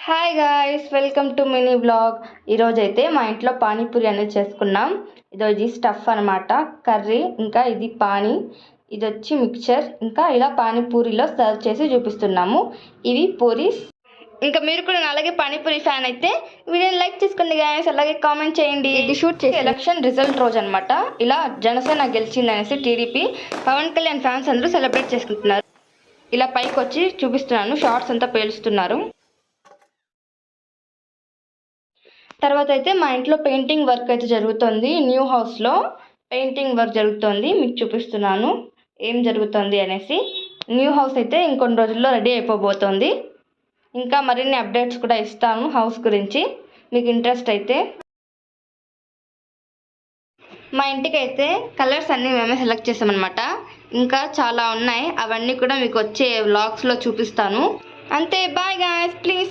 Hi guys, welcome to mini blog. ఈరోజు అయితే మా ఇంట్లో పానీపూరి అనేది చేసుకున్నాం. ఇది స్టఫ్ అనమాట, కర్రీ, ఇంకా ఇది పానీ, ఇది వచ్చి మిక్చర్, ఇంకా ఇలా పానీపూరిలో సర్వ్ చేసి చూపిస్తున్నాము. ఇవి పూరీస్. ఇంకా మీరు కూడా అలాగే పానీపూరి ఫ్యాన్ అయితే వీడియోని లైక్ చేసుకోండి గాయస్, అలాగే కామెంట్ చేయండి. ఇది షూట్ చేసి ఎలక్షన్ రిజల్ట్ రోజు అనమాట. ఇలా జనసేన గెలిచింది అనేసి టీడీపీ, పవన్ కళ్యాణ్ ఫ్యాన్స్ అందరూ సెలబ్రేట్ చేసుకుంటున్నారు. ఇలా పైకి వచ్చి చూపిస్తున్నాను, షార్ట్స్ అంతా పేలుస్తున్నారు. తర్వాత అయితే మా ఇంట్లో పెయింటింగ్ వర్క్ అయితే జరుగుతుంది. న్యూ హౌస్లో పెయింటింగ్ వర్క్ జరుగుతుంది. మీకు చూపిస్తున్నాను ఏం జరుగుతుంది అనేసి. న్యూ హౌస్ అయితే ఇంకొన్ని రోజుల్లో రెడీ అయిపోబోతోంది. ఇంకా మరిన్ని అప్డేట్స్ కూడా ఇస్తాను హౌస్ గురించి, మీకు ఇంట్రెస్ట్ అయితే. మా ఇంటికి అయితే కలర్స్ అన్నీ మేమే సెలెక్ట్ చేసామన్నమాట. ఇంకా చాలా ఉన్నాయి, అవన్నీ కూడా మీకు వచ్చే వ్లాగ్స్లో చూపిస్తాను. అంతే, బాయ్ గాయ్స్, ప్లీజ్